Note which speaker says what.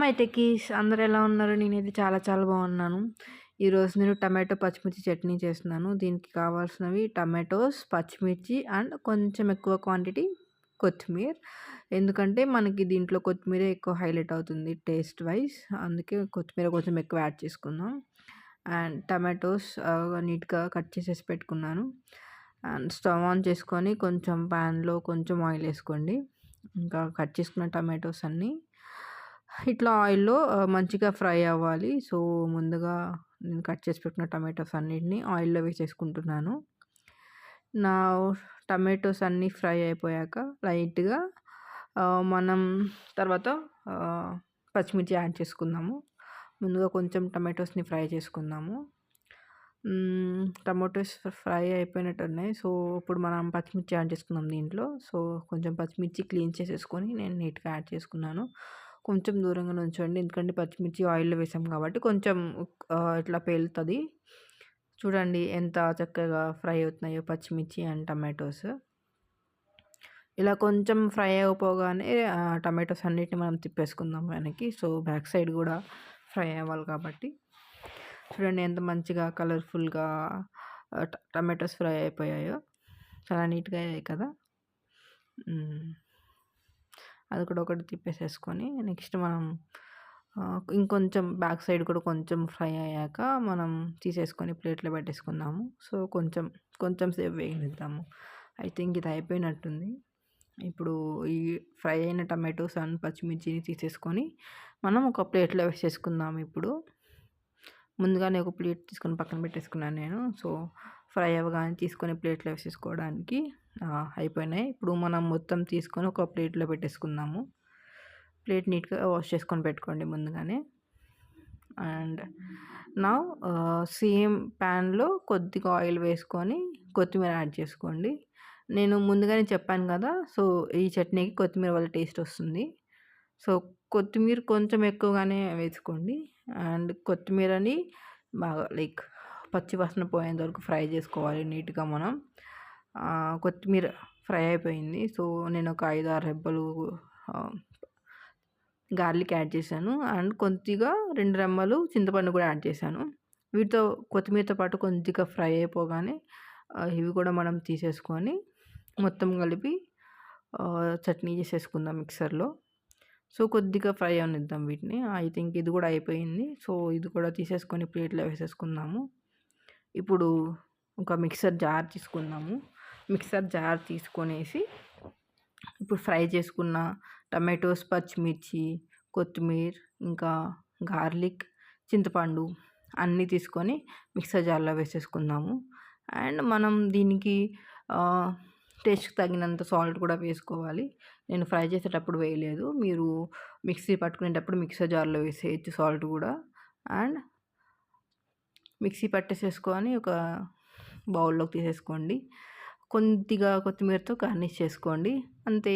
Speaker 1: My techies అందరూ ఎలా ఉన్నారు? నేనైతే చాలా చాలా బాగున్నాను. ఈరోజు నేను టమాటో పచ్చిమిర్చి చట్నీ చేస్తున్నాను. దీనికి కావాల్సినవి టమాటోస్, పచ్చిమిర్చి అండ్ కొంచెం ఎక్కువ క్వాంటిటీ కొత్తిమీర. ఎందుకంటే మనకి దీంట్లో కొత్తిమీరే ఎక్కువ హైలైట్ అవుతుంది టేస్ట్ వైస్. అందుకే కొత్తిమీర కొంచెం ఎక్కువ యాడ్ చేసుకుందాం. అండ్ టమాటోస్ నీట్‌గా కట్ చేసేసి పెట్టుకున్నాను. అండ్ స్టవ్ ఆన్ చేసుకొని కొంచెం ప్యాన్‌లో కొంచెం ఆయిల్ ఏసుకోండి. ఇంకా కట్ చేసుకున్న టమాటోస్ అన్నీ ఇట్లా ఆయిల్‌లో మంచిగా ఫ్రై అవ్వాలి. సో, ముందుగా నేను కట్ చేసి పెట్టిన టమాటోస్ అన్నిటిని ఆయిల్‌లో వేసేసుకుంటున్నాను. నా టమాటోస్ అన్నీ ఫ్రై అయిపోయాక లైట్‌గా మనం తర్వాత పచ్చిమిర్చి యాడ్ చేసుకుందాము. ముందుగా కొంచెం టమాటోస్‌ని ఫ్రై చేసుకుందాము. టమాటోస్ ఫ్రై అయిపోయినట్టున్నాయి. సో, ఇప్పుడు మనం పచ్చిమిర్చి యాడ్ చేసుకుందాం దీంట్లో. సో, కొంచెం పచ్చిమిర్చి క్లీన్ చేసేసుకొని నేను నీట్‌గా యాడ్ చేసుకున్నాను. కొంచెం దూరంగా నుంచోండి. ఎందుకంటే పచ్చిమిర్చి ఆయిల్‌లో వేసాం కాబట్టి కొంచెం ఇట్లా పేలుతది. చూడండి ఎంత చక్కగా ఫ్రై అవుతున్నాయో పచ్చిమిర్చి అండ్ టమాటోస్. ఇలా కొంచెం ఫ్రై అయిపోగానే టమాటోస్ అన్నిటిని మనం తిప్పేసుకుందాం వెనక్కి. సో, బ్యాక్ సైడ్ కూడా ఫ్రై అవ్వాలి కాబట్టి. చూడండి ఎంత మంచిగా కలర్‌ఫుల్‌గా టమాటోస్ ఫ్రై అయిపోయాయో. చాలా నీట్‌గా అయ్యాయి కదా! అది కూడా ఒకటి తిప్పేసేసుకొని నెక్స్ట్ మనం ఇంకొంచెం బ్యాక్ సైడ్ కూడా కొంచెం ఫ్రై అయ్యాక మనం తీసేసుకొని ప్లేట్‌లో పెట్టేసుకుందాము. సో, కొంచెం సేపు వేగనిద్దాము. ఐ థింక్ ఇది అయిపోయినట్టుంది. ఇప్పుడు ఈ ఫ్రై అయిన టమాటోస్ అండ్ పచ్చిమిర్చిని తీసేసుకొని మనం ఒక ప్లేట్‌లో వేసేసుకుందాం ఇప్పుడు. ముందుగానే ఒక ప్లేట్ తీసుకొని పక్కన పెట్టేసుకున్నాను నేను. సో, ఫ్రై అవ్వగానే తీసుకొని ప్లేట్‌లో వేసేసుకోవడానికి అయిపోయినాయి. ఇప్పుడు మనం మొత్తం తీసుకొని ఒక ప్లేట్‌లో పెట్టేసుకుందాము. ప్లేట్ నీట్‌గా వాష్ చేసుకొని పెట్టుకోండి ముందుగానే. అండ్ నౌ సేమ్ ప్యాన్‌లో కొద్దిగా ఆయిల్ వేసుకొని కొత్తిమీర యాడ్ చేసుకోండి. నేను ముందుగానే చెప్పాను కదా! సో, ఈ చట్నీకి కొత్తిమీర వల్ల టేస్ట్ వస్తుంది. సో, కొత్తిమీర కొంచెం ఎక్కువగానే వేసుకోండి. అండ్ కొత్తిమీరని బాగా లైక్ పచ్చి వాసన పోయేంత వరకు ఫ్రై చేసుకోవాలి నీట్‌గా మనం. కొత్తిమీర ఫ్రై అయిపోయింది. సో, నేను ఒక 5, 6 రెబ్బలు గార్లిక్ యాడ్ చేశాను. అండ్ కొద్దిగా 2 రెమ్మలు చింతపండు కూడా యాడ్ చేశాను. వీటితో కొత్తిమీరతో పాటు కొద్దిగా ఫ్రై అయిపోగానే ఇవి కూడా మనం తీసేసుకొని మొత్తం కలిపి చట్నీ చేసేసుకుందాం మిక్సర్‌లో. సో, కొద్దిగా ఫ్రై అవ్వనిద్దాం వీటిని. ఐ థింక్ ఇది కూడా అయిపోయింది. సో, ఇది కూడా తీసేసుకొని ప్లేట్‌లో వేసేసుకుందాము. ఇప్పుడు ఒక మిక్సర్ జార్ తీసుకుందాము. మిక్సర్ జార్ తీసుకొనేసి ఇప్పుడు ఫ్రై చేసుకున్న టమాటోస్, పచ్చిమిర్చి, కొత్తిమీర, ఇంకా గార్లిక్, చింతపండు అన్నీ తీసుకొని మిక్సర్ జార్‌లో వేసేసుకుందాము. అండ్ మనం దీనికి టేస్ట్‌కి తగినంత సాల్ట్ కూడా వేసుకోవాలి. నేను ఫ్రై చేసేటప్పుడు వేయలేదు. మీరు మిక్సీ పట్టుకునేటప్పుడు మిక్సర్ జార్‌లో వేసేయచ్చు సాల్ట్ కూడా. అండ్ మిక్సీ పట్టేసేసుకొని ఒక బౌల్‌లోకి తీసేసుకోండి. కొద్దిగా కొత్తిమీరతో గార్నిష్ చేసుకోండి. అంతే.